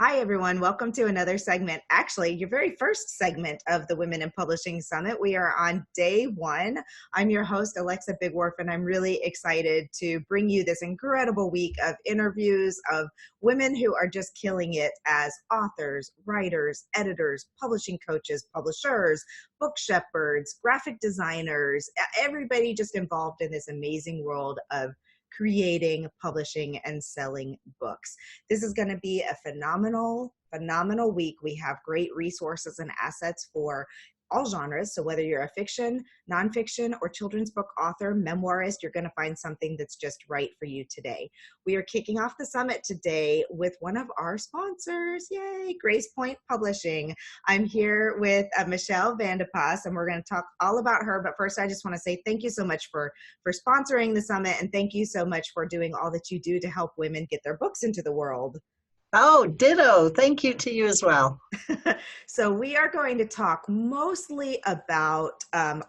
Hi, everyone. Welcome to another segment. Actually, your very first segment of the Women in Publishing Summit. We are on day one. I'm your host, Alexa Bigworth, and I'm really excited to bring you this incredible week of interviews of women who are just killing it as authors, writers, editors, publishing coaches, publishers, book shepherds, graphic designers, everybody just involved in this amazing world of creating, publishing, and selling books. This is going to be a phenomenal week. We have great resources and assets for all genres. So whether you're a fiction, nonfiction, or children's book author, memoirist, you're going to find something that's just right for you today. We are kicking off the summit today with one of our sponsors. Yay, Grace Point Publishing. I'm here with Michelle Vandepas, and we're going to talk all about her. But first, I just want to say thank you so much for sponsoring the summit, and thank you so much for doing all that you do to help women get their books into the world. Oh, ditto. Thank you to you as well. So we are going to talk mostly about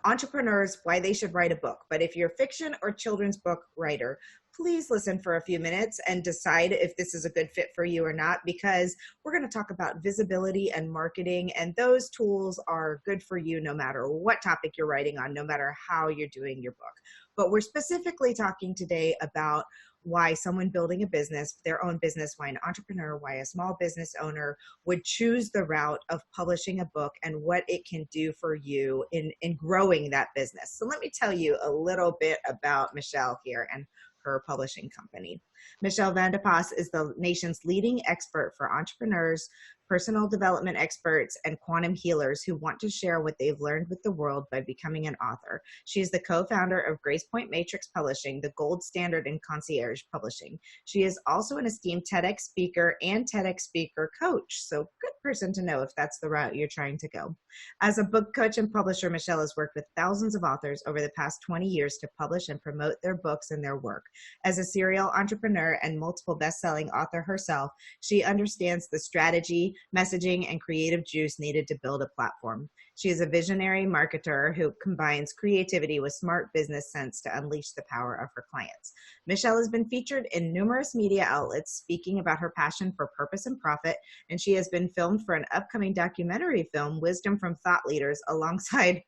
entrepreneurs, why they should write a book. But if you're a fiction or children's book writer, please listen for a few minutes and decide if this is a good fit for you or not, because we're going to talk about visibility and marketing, and those tools are good for you no matter what topic you're writing on, no matter how you're doing your book. But we're specifically talking today about why someone building a business, their own business, why an entrepreneur, why a small business owner would choose the route of publishing a book and what it can do for you in growing that business. So let me tell you a little bit about Michelle here and her publishing company. Michelle Vandepas is the nation's leading expert for entrepreneurs, personal development experts, and quantum healers who want to share what they've learned with the world by becoming an author. She is the co-founder of Grace Point Matrix Publishing, the gold standard in concierge publishing. She is also an esteemed TEDx speaker and TEDx speaker coach. So good person to know if that's the route you're trying to go. As a book coach and publisher, Michelle has worked with thousands of authors over the past 20 years to publish and promote their books and their work. As a serial entrepreneur and multiple best-selling author herself, she understands the strategy, messaging, and creative juice needed to build a platform. She is a visionary marketer who combines creativity with smart business sense to unleash the power of her clients. Michelle has been featured in numerous media outlets speaking about her passion for purpose and profit, and she has been filmed for an upcoming documentary film, Wisdom from Thought Leaders, alongside,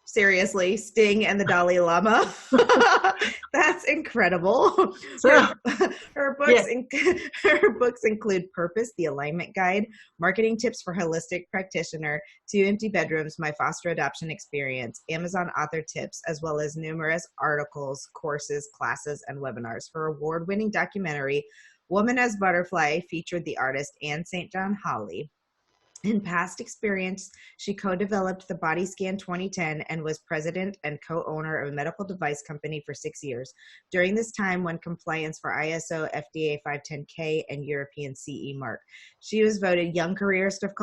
seriously, Sting and the Dalai Lama. That's incredible. Her books include Purpose, the Alignment Guide, Marketing Tips for Holistic Practitioner, Two Empty Bedrooms, My Foster Adoption Experience, Amazon Author Tips, as well as numerous articles, courses, classes, and webinars. Her award-winning documentary, Woman as Butterfly, featured the artist Anne St. John Hawley. In past experience, she co-developed the Body Scan 2010 and was president and co-owner of a medical device company for 6 years. During this time, won compliance for ISO, FDA 510K, and European CE mark. She was voted Young Careerist of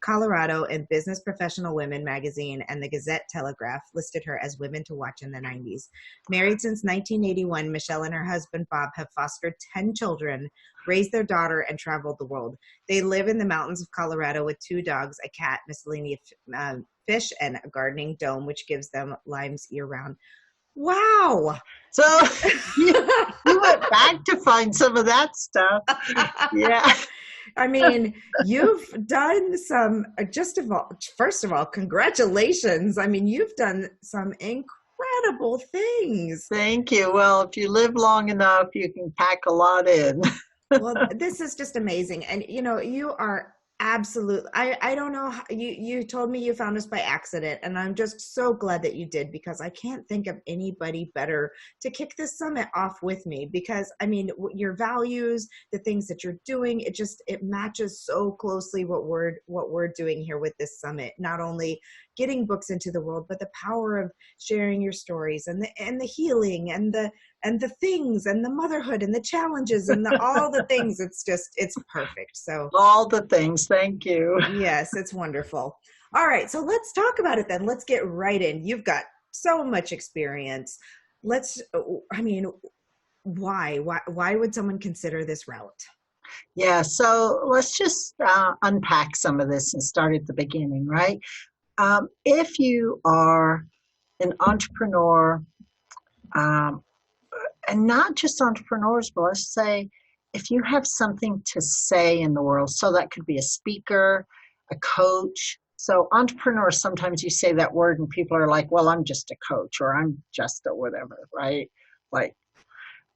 Colorado in Business Professional Women magazine, and the Gazette Telegraph listed her as Women to Watch in the 90s. Married since 1981, Michelle and her husband Bob have fostered 10 children, raised their daughter, and traveled the world. They live in the mountains of Colorado with 2 dogs, a cat, miscellaneous fish, and a gardening dome, which gives them limes year-round. Wow! So you went back to find some of that stuff. Yeah. I mean, you've done some, first of all, congratulations. I mean, you've done some incredible things. Thank you. Well, if you live long enough, you can pack a lot in. Well, this is just amazing. And, you know, you are absolutely, I don't know, you told me you found us by accident, and I'm just so glad that you did, because I can't think of anybody better to kick this summit off with me, because, I mean, your values, the things that you're doing, it matches so closely what we're doing here with this summit. Not only getting books into the world, but the power of sharing your stories and the healing and the things and the motherhood and the challenges and all the things. It's perfect. So all the things. Thank you. Yes, it's wonderful. All right. So let's talk about it then. Let's get right in. You've got so much experience. Why would someone consider this route? Yeah. So let's just unpack some of this and start at the beginning, right? If you are an entrepreneur, and not just entrepreneurs, but let's say if you have something to say in the world, so that could be a speaker, a coach. So entrepreneurs, sometimes you say that word and people are like, well, I'm just a coach or I'm just a whatever, right? Like,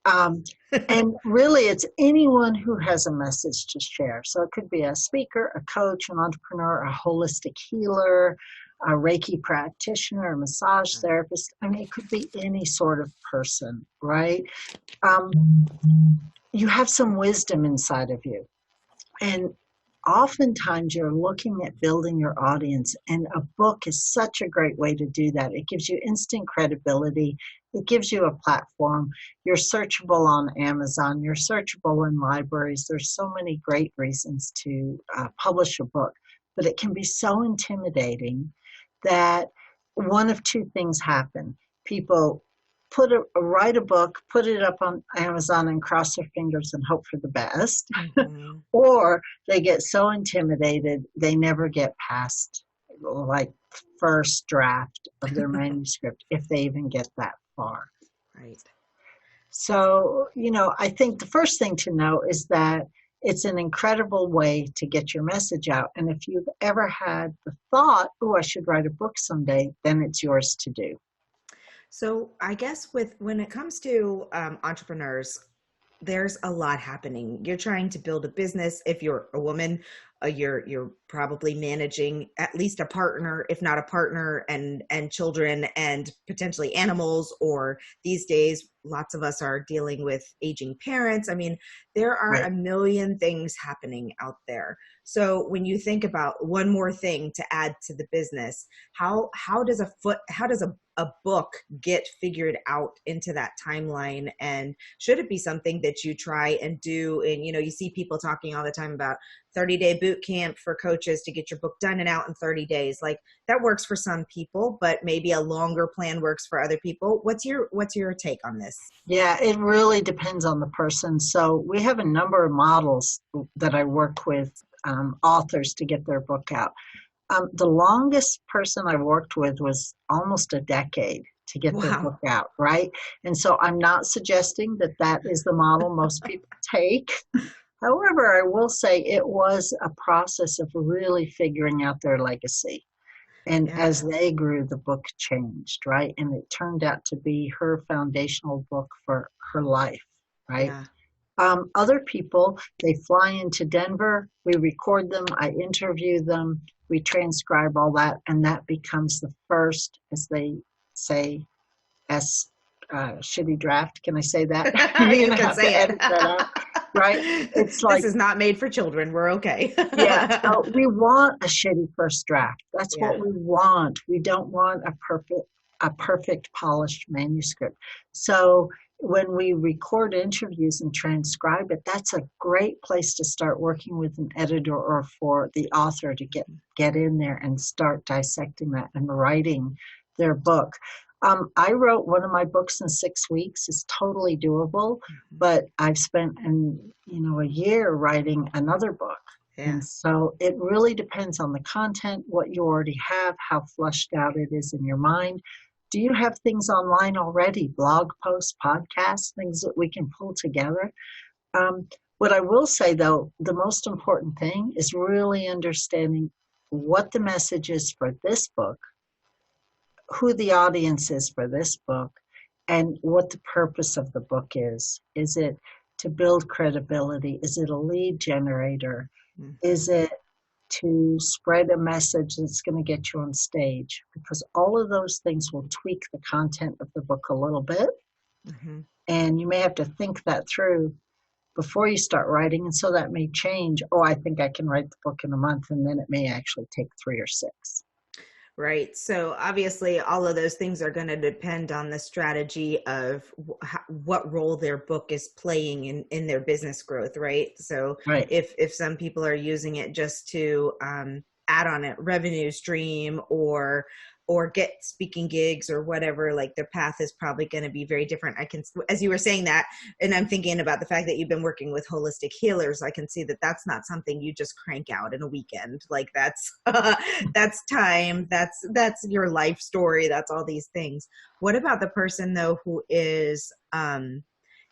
um, and really it's anyone who has a message to share. So it could be a speaker, a coach, an entrepreneur, a holistic healer, a Reiki practitioner, a massage therapist. I mean, it could be any sort of person, right? Um, you have some wisdom inside of you. And oftentimes you're looking at building your audience, and a book is such a great way to do that. It gives you instant credibility. It gives you a platform. You're searchable on Amazon. You're searchable in libraries. There's so many great reasons to publish a book, but it can be so intimidating that one of two things happen. People write a book, put it up on Amazon and cross their fingers and hope for the best. Mm-hmm. Or they get so intimidated they never get past like first draft of their manuscript if they even get that far. Right. So, I think the first thing to know is that it's an incredible way to get your message out. And if you've ever had the thought, oh, I should write a book someday, then it's yours to do. So I guess when it comes to entrepreneurs, there's a lot happening. You're trying to build a business. If you're a woman, you're probably managing at least a partner, if not a partner, and children and potentially animals. Or these days, lots of us are dealing with aging parents. I mean, there are Right. a million things happening out there. So when you think about one more thing to add to the business, how does a book get figured out into that timeline? And should it be something that you try and do? And, you see people talking all the time about 30-day boot camp for coaches to get your book done and out in 30 days. Like that works for some people, but maybe a longer plan works for other people. What's your take on this? Yeah, it really depends on the person. So we have a number of models that I work with authors to get their book out. The longest person I've worked with was almost a decade to get their book Wow. out, right? And so I'm not suggesting that that is the model most people take. However, I will say it was a process of really figuring out their legacy. And as Yeah. they grew, the book changed, right? And it turned out to be her foundational book for her life, right? Yeah. Other people, they fly into Denver, we record them, I interview them, we transcribe all that, and that becomes the first, as they say, as shitty draft. Can I say that? You're You going to can have to say edit that out, right? it. It's This like, is not made for children. We're okay. yeah, so we want a shitty first draft. That's what Yeah. we want. We don't want a perfect polished manuscript. So when we record interviews and transcribe it, that's a great place to start working with an editor or for the author to get in there and start dissecting that and writing their book. I wrote one of my books in 6 weeks. It's totally doable, but I've spent a year writing another book. Yeah. And so it really depends on the content, what you already have, how flushed out it is in your mind. Do you have things online already? Blog posts, podcasts, things that we can pull together? What I will say, though, the most important thing is really understanding what the message is for this book, who the audience is for this book, and what the purpose of the book is. Is it to build credibility? Is it a lead generator? Is Mm-hmm. it to spread a message that's going to get you on stage? Because all of those things will tweak the content of the book a little bit. Mm-hmm. And you may have to think that through before you start writing. And so that may change. Oh, I think I can write the book in a month. And then it may actually take 3 or 6. Right. So obviously, all of those things are going to depend on the strategy of what role their book is playing in their business growth. Right. So Right. if some people are using it just to add on a revenue stream or get speaking gigs or whatever, like their path is probably going to be very different. I can, as you were saying that, and I'm thinking about the fact that you've been working with holistic healers, I can see that that's not something you just crank out in a weekend. Like that's, that's time. That's your life story. That's all these things. What about the person though, who is,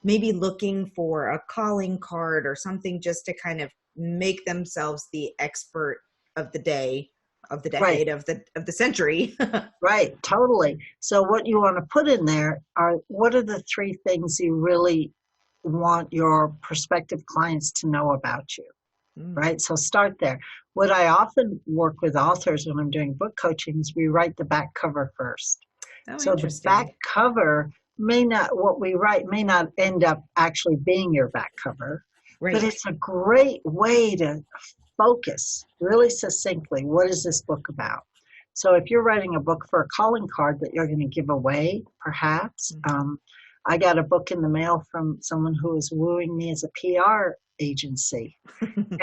maybe looking for a calling card or something just to kind of make themselves the expert of the day, of the Right. decade, of the century. Right, totally. So what you want to put in there are what are the three things you really want your prospective clients to know about you, Mm. right? So start there. What I often work with authors when I'm doing book coaching is we write the back cover first. Oh, So the back interesting. cover may not, what we write may not end up actually being your back cover, but Right. it's a great way to focus really succinctly. What is this book about? So if you're writing a book for a calling card that you're going to give away, perhaps, Mm-hmm. I got a book in the mail from someone who was wooing me as a PR agency.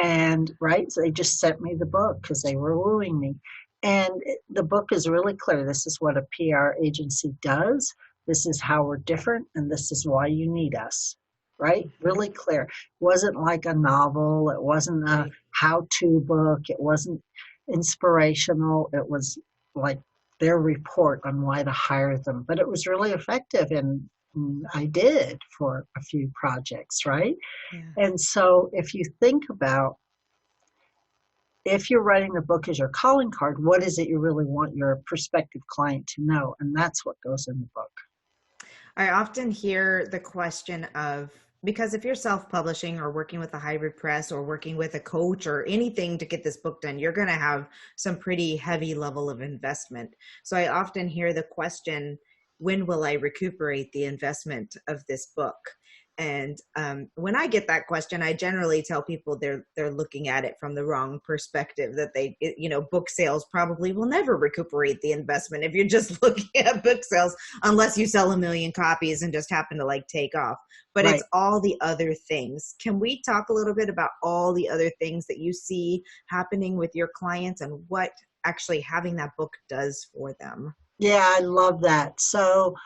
And right, so they just sent me the book because they were wooing me. And the book is really clear. This is what a PR agency does. This is how we're different, and this is why you need us. Right? Hmm. Really clear. It wasn't like a novel. It wasn't a Right. how-to book. It wasn't inspirational. It was like their report on why to hire them. But it was really effective, and I did for a few projects, right? Yeah. And so if you think about if you're writing the book as your calling card, what is it you really want your prospective client to know? And that's what goes in the book. I often hear the question of, because if you're self-publishing or working with a hybrid press or working with a coach or anything to get this book done, you're going to have some pretty heavy level of investment. So I often hear the question, when will I recuperate the investment of this book? And when I get that question, I generally tell people they're looking at it from the wrong perspective. That book sales probably will never recuperate the investment if you're just looking at book sales, unless you sell a million copies and just happen to like take off. But it's Right. all the other things. Can we talk a little bit about all the other things that you see happening with your clients and what actually having that book does for them? Yeah, I love that. So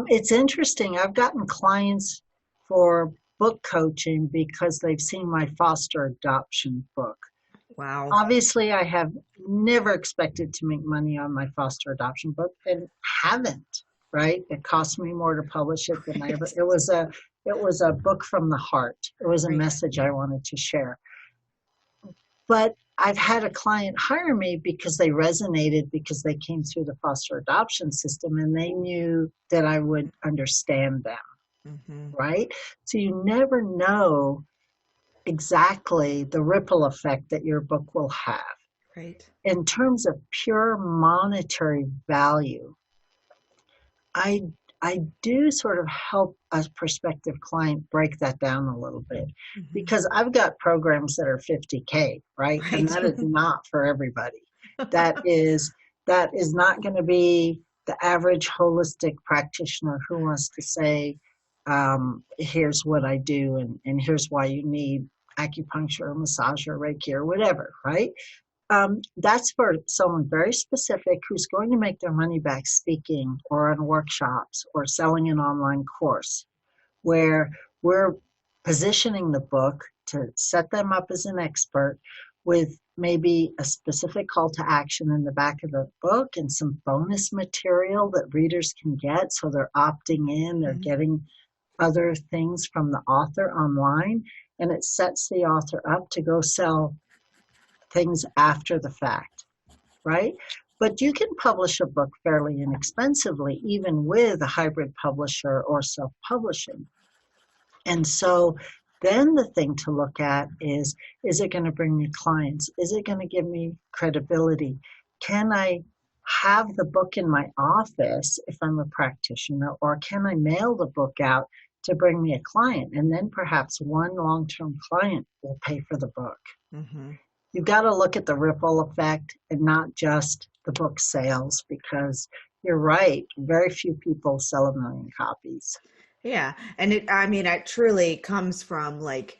it's interesting. I've gotten clients for book coaching because they've seen my foster adoption book. Wow. Obviously, I have never expected to make money on my foster adoption book and haven't, right? It cost me more to publish it than I ever. Right. It was a book from the heart. It was a Right. message I wanted to share. But I've had a client hire me because they resonated because they came through the foster adoption system and they knew that I would understand them, Mm-hmm. right? So you never know exactly the ripple effect that your book will have. Right. In terms of pure monetary value, I I do sort of help a prospective client break that down a little bit Mm-hmm. because I've got programs that are 50K, right? And Right. that is not for everybody. That is that is not going to be the average holistic practitioner who wants to say, here's what I do and here's why you need acupuncture or massage or Reiki or whatever, right? That's for someone very specific who's going to make their money back speaking or on workshops or selling an online course, where we're positioning the book to set them up as an expert with maybe a specific call to action in the back of the book and some bonus material that readers can get. So they're opting in, they're Mhm. getting other things from the author online, and it sets the author up to go sell things after the fact, right? But you can publish a book fairly inexpensively, even with a hybrid publisher or self publishing. And so then the thing to look at is it going to bring me clients? Is it going to give me credibility? Can I have the book in my office if I'm a practitioner, or can I mail the book out to bring me a client? And then perhaps one long term client will pay for the book. Mhm. You've got to look at the ripple effect and not just the book sales because you're right. Very few people sell a million copies. Yeah, and I mean, it truly comes from like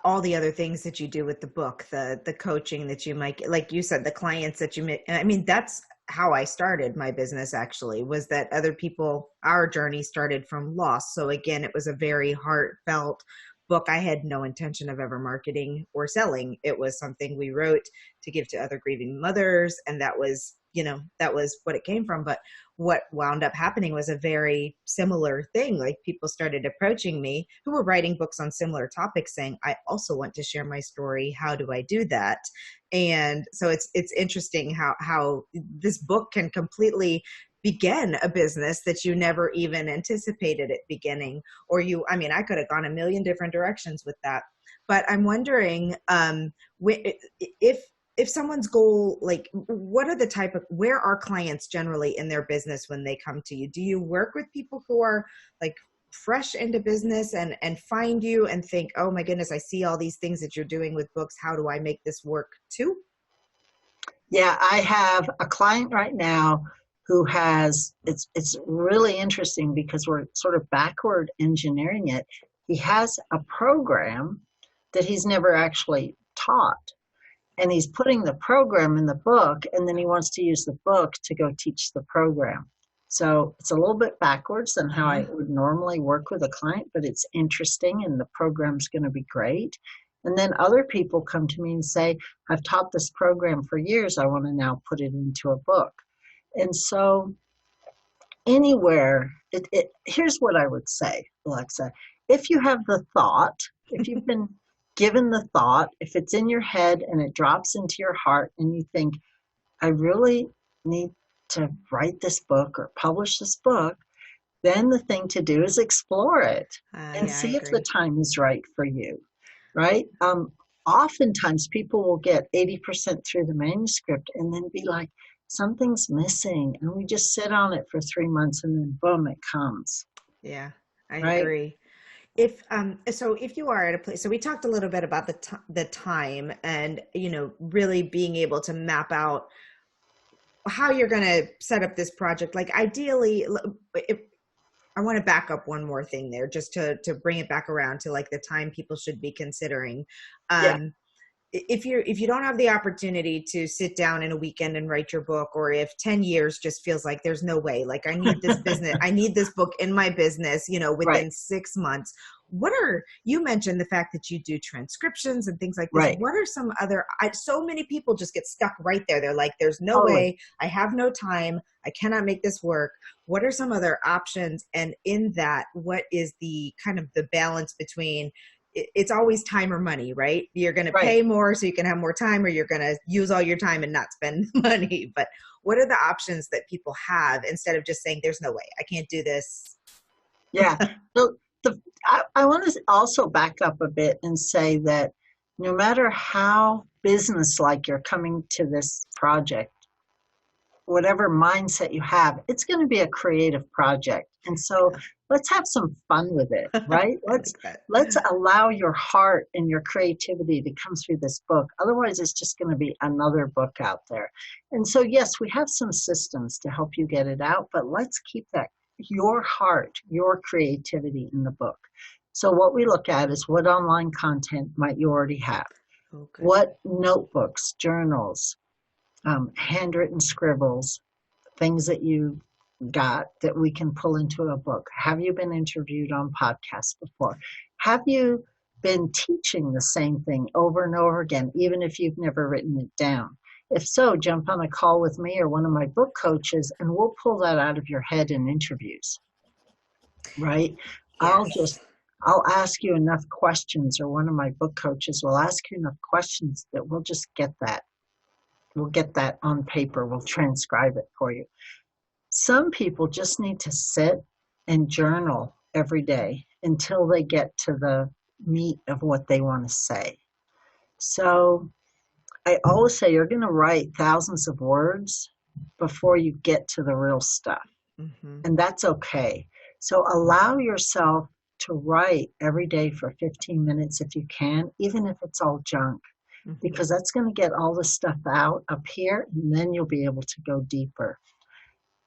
all the other things that you do with the book, the coaching that you might, like you said, the clients that you make. I mean, that's how I started my business actually, was that other people, our journey started from loss. So again, it was a very heartfelt book. I had no intention of ever marketing or selling. It was something we wrote to give to other grieving mothers, and that was that was what it came from. But what wound up happening was a very similar thing. Like people started approaching me who were writing books on similar topics saying, I also want to share my story. How do I do that? And so it's interesting how this book can completely begin a business that you never even anticipated it beginning. Or I could have gone a million different directions with that. But I'm wondering, if someone's goal, like what are the type of, where are clients generally in their business when they come to you? Do you work with people who are like fresh into business and find you and think, oh my goodness, I see all these things that you're doing with books. How do I make this work too? Yeah, I have a client right now who has, it's really interesting because we're sort of backward engineering it. He has a program that he's never actually taught. And he's putting the program in the book, and then he wants to use the book to go teach the program. So it's a little bit backwards than how I would normally work with a client, but it's interesting and the program's going to be great. And then other people come to me and say, I've taught this program for years. I want to now put it into a book. And so anywhere, here's what I would say, Alexa. If you have the thought, if you've been given the thought, if it's in your head and it drops into your heart and you think, I really need to write this book or publish this book, then the thing to do is explore it and Yeah, I see if the agree. time is right for you, right? Oftentimes people will get 80% through the manuscript and then be like, something's missing. And we just sit on it for 3 months and then boom, it comes, Yeah, I right? agree. If you are at a place, so we talked a little bit about the time and really being able to map out how you're going to set up this project. Like ideally, if I want to back up one more thing there, just to bring it back around to like the time people should be considering. Yeah, Um, if you don't have the opportunity to sit down in a weekend and write your book, or if 10 years just feels like there's no way, like I need this book in my business, right, within 6 months. You mentioned the fact that you do transcriptions and things like this. right, What are some other, so many people just get stuck right there. They're like, there's no totally. way, I have no time, I cannot make this work. What are some other options? And in that, what is the kind of the balance between, it's always time or money, right? You're going to Right. pay more so you can have more time, or you're going to use all your time and not spend money. But what are the options that people have instead of just saying, there's no way, I can't do this? Yeah. So I want to also back up a bit and say that no matter how business-like you're coming to this project, whatever mindset you have, it's going to be a creative project. And so let's have some fun with it, right? I like that. Let's allow your heart and your creativity to come through this book. Otherwise, it's just going to be another book out there. And so, yes, we have some systems to help you get it out, but let's keep that your heart, your creativity in the book. So what we look at is what online content might you already have? Oh, good. What notebooks, journals, handwritten scribbles, things that you got that we can pull into a book. Have you been interviewed on podcasts before? Have you been teaching the same thing over and over again, even if you've never written it down? If so, jump on a call with me or one of my book coaches, and we'll pull that out of your head in interviews, right? I'll Yes. just I'll ask you enough questions, or one of my book coaches will ask you enough questions that we'll just get that. We'll get that on paper. We'll transcribe it for you. Some people just need to sit and journal every day until they get to the meat of what they want to say. So I always say you're going to write thousands of words before you get to the real stuff. Hmm. And that's okay. So allow yourself to write every day for 15 minutes if you can, even if it's all junk, Hmm. because that's going to get all the stuff out up here, and then you'll be able to go deeper.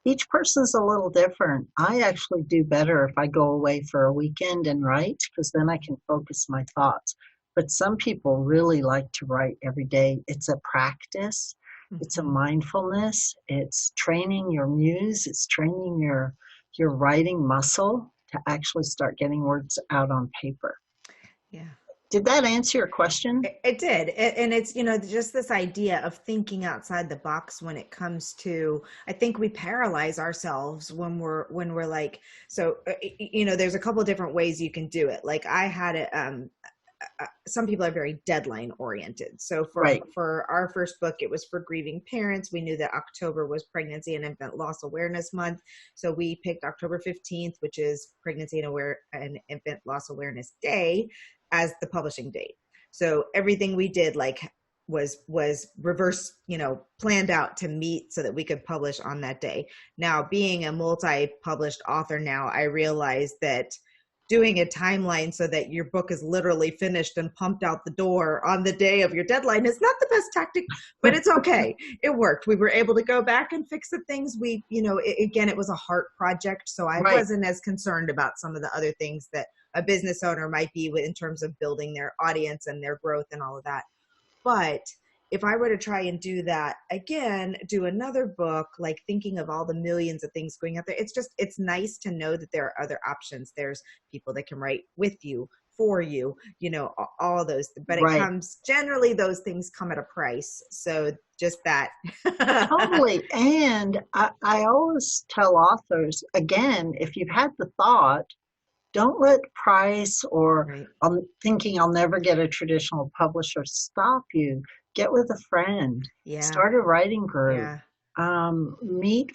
Each person's a little different. I actually do better if I go away for a weekend and write, because then I can focus my thoughts. But some people really like to write every day. It's a practice, it's a Hmm. mindfulness, it's training your muse, it's training your writing muscle to actually start getting words out on paper. Yeah. Did that answer your question? It did. And it's, just this idea of thinking outside the box when it comes to, I think we paralyze ourselves when we're like, so, there's a couple of different ways you can do it. Like I had it, some people are very deadline oriented. So Right. for our first book, it was for grieving parents. We knew that October was Pregnancy and Infant Loss Awareness Month. So we picked October 15th, which is Pregnancy and Infant Loss Awareness Day, as the publishing date. So everything we did was reverse, planned out to meet so that we could publish on that day. Now, being a multi-published author now, I realize that doing a timeline so that your book is literally finished and pumped out the door on the day of your deadline is not the best tactic, but it's okay. It worked. We were able to go back and fix the things again, it was a heart project. So I wasn't as concerned about some of the other things that a business owner might be in terms of building their audience and their growth and all of that. But if I were to try and do that again, do another book, like thinking of all the millions of things going out there, it's nice to know that there are other options. There's people that can write with you, for you, all of those, but it comes, generally those things come at a price. So just that. Totally. And I always tell authors, again, if you've had the thought, don't let price or thinking I'll never get a traditional publisher stop you. Get with a friend. Yeah. Start a writing group. Yeah. Meet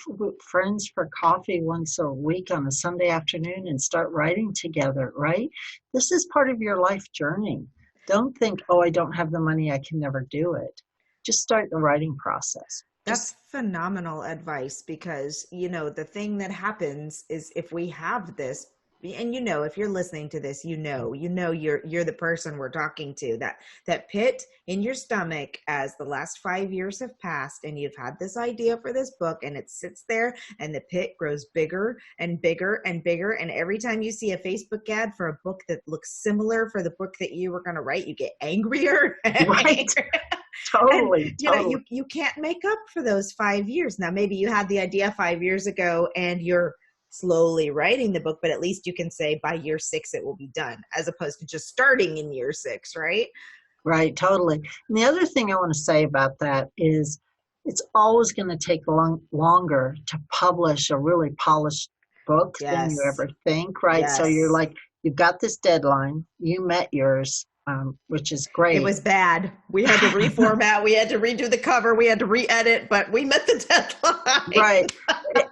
friends for coffee once a week on a Sunday afternoon and start writing together, right? This is part of your life journey. Don't think, oh, I don't have the money, I can never do it. Just start the writing process. That's phenomenal advice, because, the thing that happens is if we have this, and if you're listening to this, you're the person we're talking to, that pit in your stomach as the last 5 years have passed and you've had this idea for this book and it sits there and the pit grows bigger and bigger and bigger. And every time you see a Facebook ad for a book that looks similar for the book that you were going to write, you get angrier. Right. Totally. And, you can't make up for those 5 years. Now, maybe you had the idea 5 years ago and you're slowly writing the book, but at least you can say by year 6 it will be done, as opposed to just starting in year 6, right? Right, totally. And the other thing I want to say about that is it's always going to take longer to publish a really polished book than you ever think, right? Yes. So you're like, you've got this deadline, you met yours, which is great. It was bad. We had to reformat. We had to redo the cover. We had to re-edit, but we met the deadline. Right.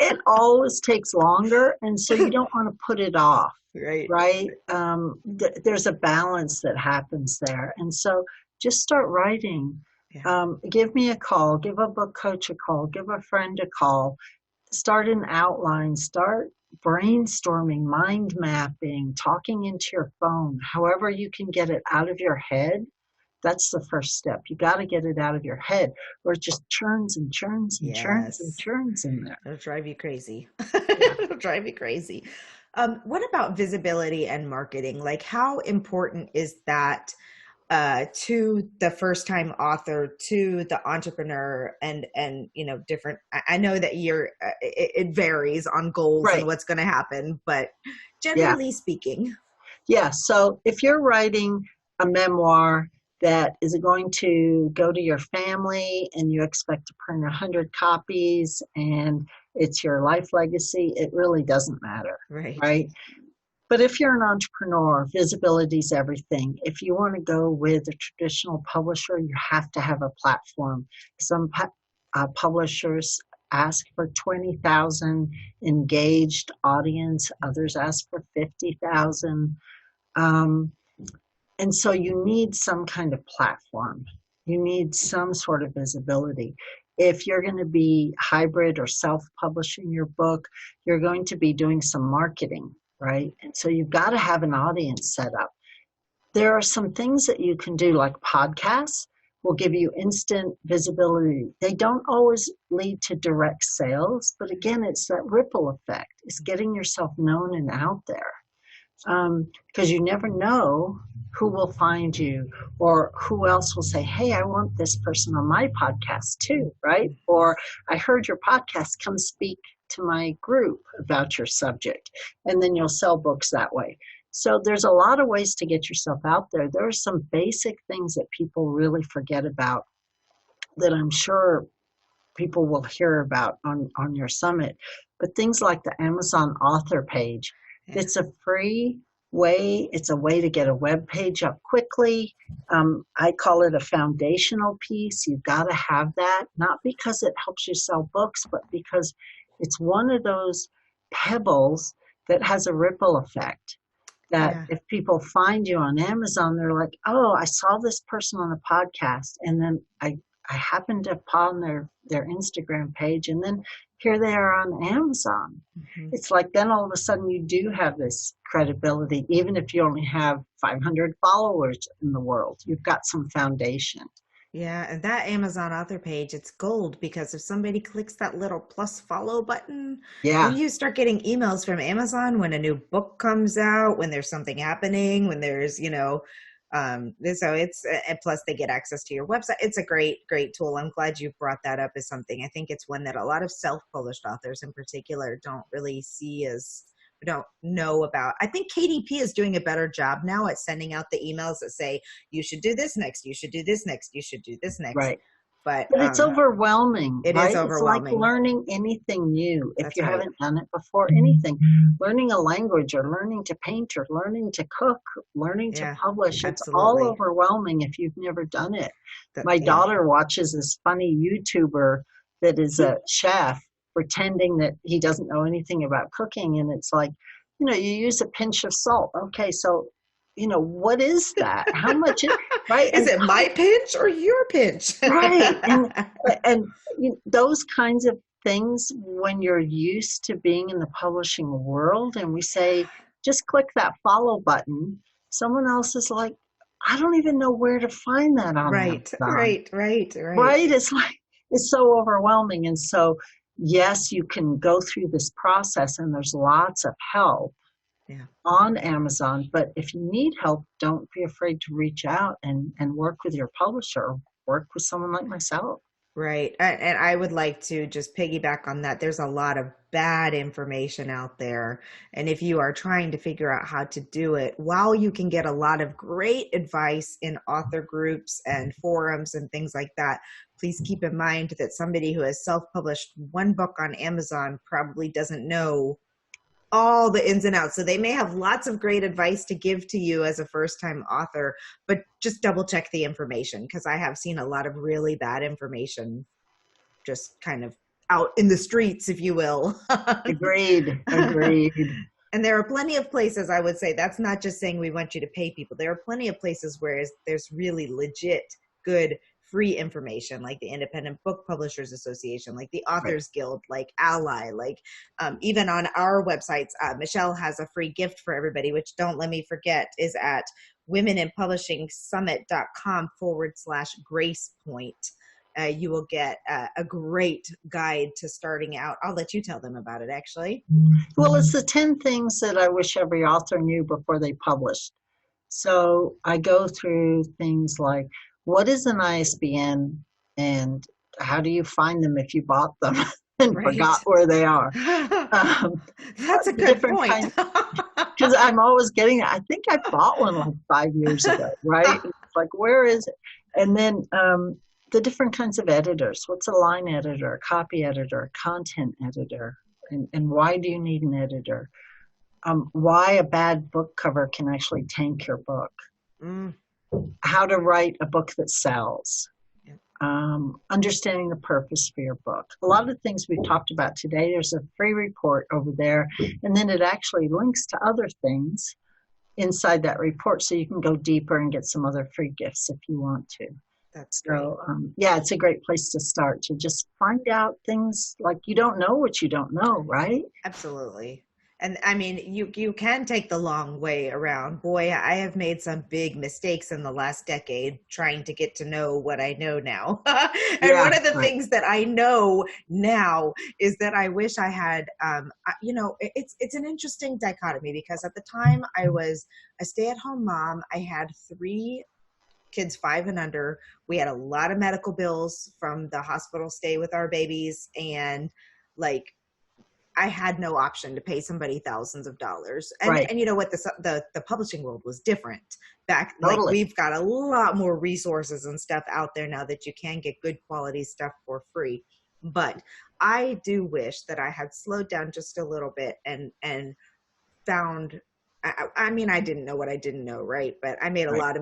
It always takes longer, and so you don't want to put it off. Right. There's a balance that happens there, and so just start writing. Yeah. Give me a call. Give a book coach a call. Give a friend a call. Start an outline. Start brainstorming, mind mapping, talking into your phone, however you can get it out of your head. That's the first step. You got to get it out of your head, or it just churns and churns and churns and churns in there. It'll drive you crazy. It'll drive you crazy. What about visibility and marketing? Like, how important is that to the first-time author, to the entrepreneur, and different? I know that it varies on goals and what's going to happen, but generally speaking. Yeah. So if you're writing a memoir that is going to go to your family and you expect to print 100 copies and it's your life legacy, it really doesn't matter. Right. But if you're an entrepreneur, visibility is everything. If you want to go with a traditional publisher, you have to have a platform. Some publishers ask for 20,000 engaged audience. Others ask for 50,000. And so you need some kind of platform. You need some sort of visibility. If you're going to be hybrid or self-publishing your book, you're going to be doing some marketing. Right? And so you've got to have an audience set up. There are some things that you can do, like podcasts will give you instant visibility. They don't always lead to direct sales, but again, it's that ripple effect. It's getting yourself known and out there. Because you never know who will find you or who else will say, hey, I want this person on my podcast too, right? Or I heard your podcast, come speak to my group about your subject. And then you'll sell books that way. So there's a lot of ways to get yourself out there. There are some basic things that people really forget about that I'm sure people will hear about on your summit. But things like the Amazon author page, Yeah. it's a free way. It's a way to get a web page up quickly. I call it a foundational piece. You've got to have that, not because it helps you sell books, but because it's one of those pebbles that has a ripple effect. That Yeah. if people find you on Amazon, they're like, oh, I saw this person on a podcast, and then I happened to upon their Instagram page, and then here they are on Amazon. Mhm. It's like then all of a sudden you do have this credibility, even if you only have 500 followers in the world. You've got some foundation. Yeah, and that Amazon author page, it's gold because if somebody clicks that little plus follow button, then Yeah, you start getting emails from Amazon when a new book comes out, when there's something happening, when there's, so and plus they get access to your website. It's a great tool. I'm glad you brought that up as something. I think it's one that a lot of self-published authors in particular don't really see as don't know about. I think KDP is doing a better job now at sending out the emails that say, you should do this next, you should do this next, you should do this next. right. But But it's overwhelming, it is right? It's like overwhelming. learning anything new if That's you right. haven't done it before, anything. Learning a language or learning to paint or learning to cook, learning to Yeah, publish. It's all absolutely. overwhelming if you've never done it. That, My yeah. daughter watches this funny YouTuber that is a chef pretending that he doesn't know anything about cooking. And it's like, you use a pinch of salt. Okay, so, what is that? How much is, right? Is And it my pinch or your pinch? right. And those kinds of things when you're used to being in the publishing world and we say, just click that follow button, someone else is like, I don't even know where to find that on Right, Amazon. right, right, right. Right? It's like, it's so overwhelming. And so, yes, you can go through this process and there's lots of help Yeah. on Amazon. But if you need help, don't be afraid to reach out and work with your publisher, or work with someone like myself. Right. And I would like to just piggyback on that. There's a lot of bad information out there. And if you are trying to figure out how to do it, while you can get a lot of great advice in author groups and forums and things like that, please keep in mind that somebody who has self-published one book on Amazon probably doesn't know all the ins and outs. So they may have lots of great advice to give to you as a first time author, but just double check the information because I have seen a lot of really bad information just kind of out in the streets, if you will. Agreed. Agreed. And there are plenty of places, I would say, that's not just saying we want you to pay people. There are plenty of places where there's really legit, good, free information, like the Independent Book Publishers Association, like the Right. Authors Guild, like Ally, like even on our websites, Michelle has a free gift for everybody, which don't let me forget is at womeninpublishingsummit.com/grace point. You will get a great guide to starting out. I'll let you tell them about it, actually. Well, it's the 10 things that I wish every author knew before they published. So I go through things like what is an ISBN and how do you find them if you bought them and forgot Right. where they are? That's a The good different point. kinds, because I'm always getting, I think I bought one like 5 years ago, right? It's like, where is it? And then the different kinds of editors. What's a line editor, a copy editor, a content editor? And why do you need an editor? Why a bad book cover can actually tank your book. Mm, How to write a book that sells. yeah. Understanding the purpose for your book. A lot of the things we've talked about today, there's a free report over there, and then it actually links to other things inside that report so you can go deeper and get some other free gifts if you want to. That's great. So, yeah, it's a great place to start to just find out things like you don't know what you don't know, right? Absolutely. And I mean, you can take the long way around. Boy, I have made some big mistakes in the last decade trying to get to know what I know now. And Yeah, one of the right. things that I know now is that I wish I had, it's an interesting dichotomy because at the time I was a stay-at-home mom. I had 3 kids 5 and under. We had a lot of medical bills from the hospital stay with our babies, and like I had no option to pay somebody thousands of dollars. Right. And you know what, the publishing world was different back. Like, Totally. we've got a lot more resources and stuff out there now that you can get good quality stuff for free. But I do wish that I had slowed down just a little bit and found, I mean, I didn't know what I didn't know, right? But I made a Right.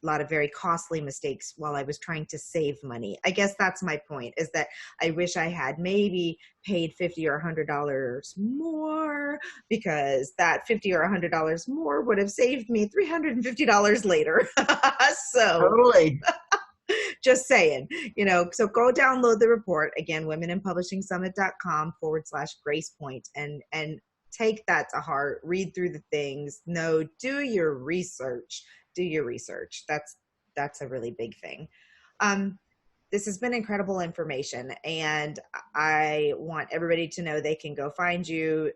lot of very costly mistakes while I was trying to save money. I guess that's my point, is that I wish I had maybe paid $50 or $100 more, because that $50 or $100 more would have saved me $350 later. So Totally. just saying, so go download the report again, womenInPublishingSummit.com/Grace Point, and take that to heart, read through the things. No, do your research. Do your research. That's a really big thing. This has been incredible information, and I want everybody to know they can go find you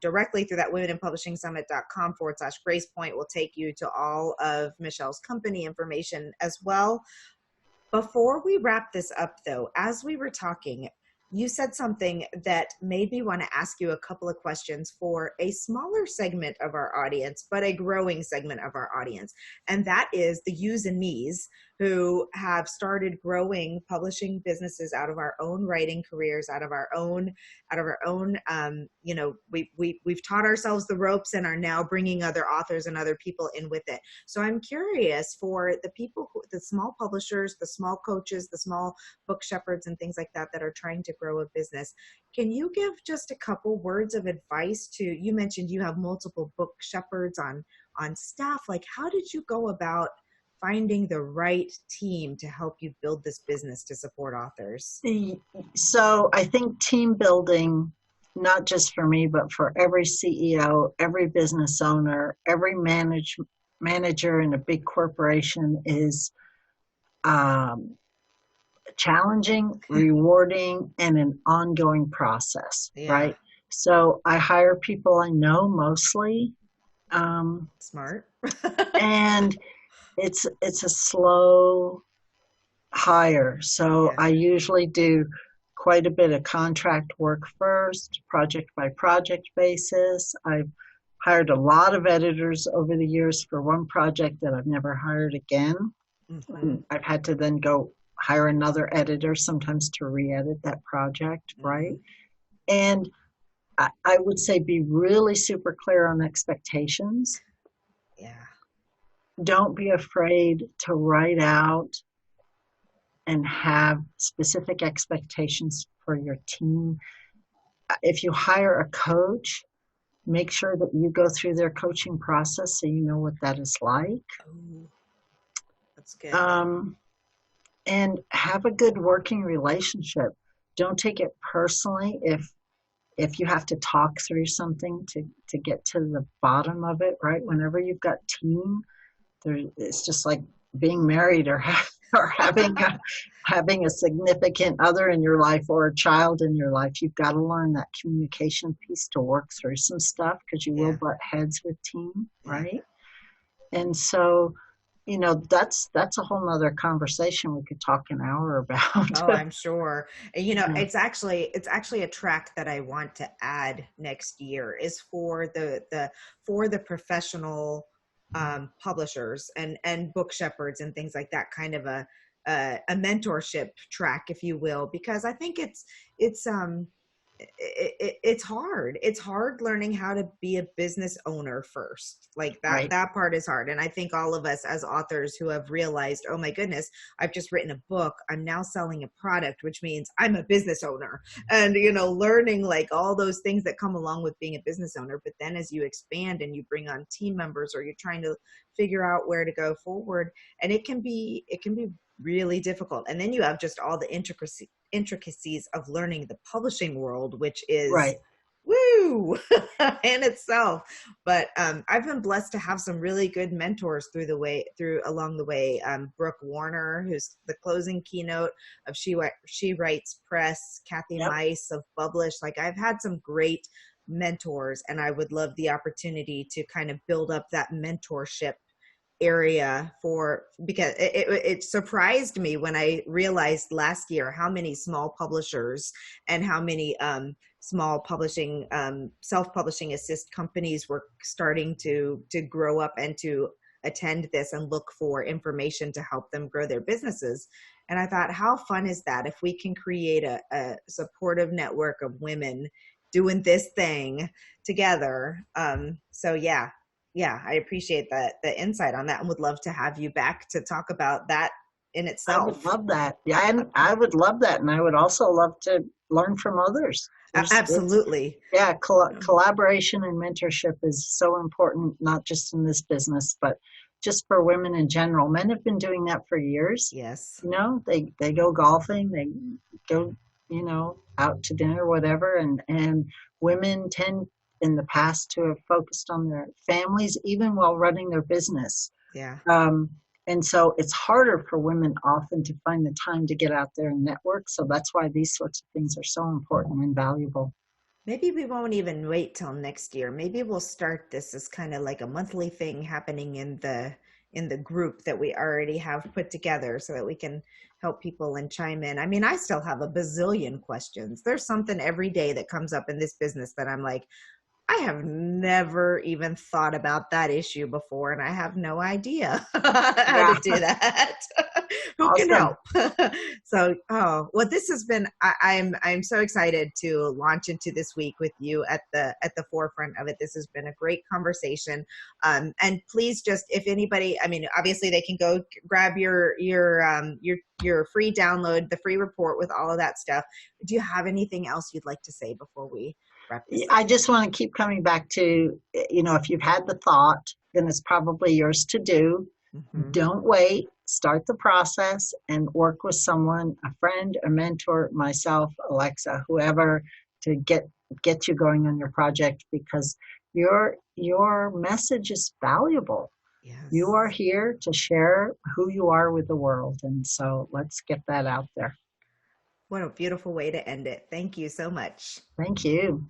directly through that womeninpublishingsummit.com/Grace Point will take you to all of Michelle's company information as well. Before we wrap this up, though, as we were talking, you said something that made me want to ask you a couple of questions for a smaller segment of our audience, but a growing segment of our audience. And that is the yous and me's who have started growing publishing businesses out of our own writing careers, out of our own, we've taught ourselves the ropes and are now bringing other authors and other people in with it. So I'm curious, for the people, the small publishers, the small coaches, the small book shepherds and things like that are trying to grow a business, can you give just a couple words of advice to, you mentioned you have multiple book shepherds on staff. Like, how did you go about finding the right team to help you build this business to support authors? So I think team building, not just for me, but for every CEO, every business owner, every manager in a big corporation, is challenging, rewarding, and an ongoing process, Yeah. right? So I hire people I know mostly. Smart. And it's a slow hire. So Yeah. I usually do quite a bit of contract work first, project by project basis. I've hired a lot of editors over the years for one project that I've never hired again. Mm-hmm. I've had to then go hire another editor sometimes to re-edit that project, right? Mm-hmm. And I would say be really super clear on expectations. Yeah. Don't be afraid to write out and have specific expectations for your team. If you hire a coach, make sure that you go through their coaching process so you know what that is like. Oh, that's good. And have a good working relationship. Don't take it personally if you have to talk through something to get to the bottom of it, right? Whenever you've got team, it's just like being married or having a significant other in your life or a child in your life. You've got to learn that communication piece to work through some stuff, because you will butt heads with team, right? And so, that's a whole nother conversation we could talk an hour about. Oh, I'm sure. It's actually a track that I want to add next year, is for the professional publishers and book shepherds and things like that, kind of a mentorship track, if you will, because I think it's hard. It's hard learning how to be a business owner first. Like that, Right. that part is hard. And I think all of us as authors who have realized, oh my goodness, I've just written a book, I'm now selling a product, which means I'm a business owner, and, learning like all those things that come along with being a business owner. But then as you expand and you bring on team members, or you're trying to figure out where to go forward, and it can be really difficult. And then you have just all the intricacies of learning the publishing world, which is Right. woo in itself. But I've been blessed to have some really good mentors along the way. Brooke Warner, who's the closing keynote of She Writes Press, Kathy Mice of Publish. Like, I've had some great mentors, and I would love the opportunity to kind of build up that mentorship area because it surprised me when I realized last year how many small publishers and how many small publishing, self-publishing assist companies were starting to grow up and to attend this and look for information to help them grow their businesses. And I thought, how fun is that if we can create a supportive network of women doing this thing together? So yeah, I appreciate the insight on that, and would love to have you back to talk about that in I would itself. love that. Yeah, and I would love that, and I would also love to learn from others. There's Absolutely. yeah, collaboration and mentorship is so important, not just in this business, but just for women in general. Men have been doing that for years. Yes. You know, they go golfing, they go, out to dinner, whatever, and women tend in the past to have focused on their families even while running their business. Yeah. Um, and so it's harder for women often to find the time to get out there and network. So that's why these sorts of things are so important and valuable. Maybe we won't even wait till next year. Maybe we'll start this as kind of like a monthly thing happening in the group that we already have put together so that we can help people and chime in. I mean, I still have a bazillion questions. There's something every day that comes up in this business that I'm like, I have never even thought about that issue before, and I have no idea how to Yeah, do that. Who can awesome. help? So, oh, well, this has been. I'm so excited to launch into this week with you at the forefront of it. This has been a great conversation. And please, just if anybody, I mean, obviously they can go grab your free download, the free report with all of that stuff. Do you have anything else you'd like to say before we wrap this up? I just want to keep coming back to, if you've had the thought, then it's probably yours to do. Hmm. Don't wait. Start the process and work with someone, a friend, a mentor, myself, Alexa, whoever, to get you going on your project because your message is valuable. You Yes. are here to share who you are with the world, and so let's get that out there. What a beautiful way to end it. Thank you so much. Thank you.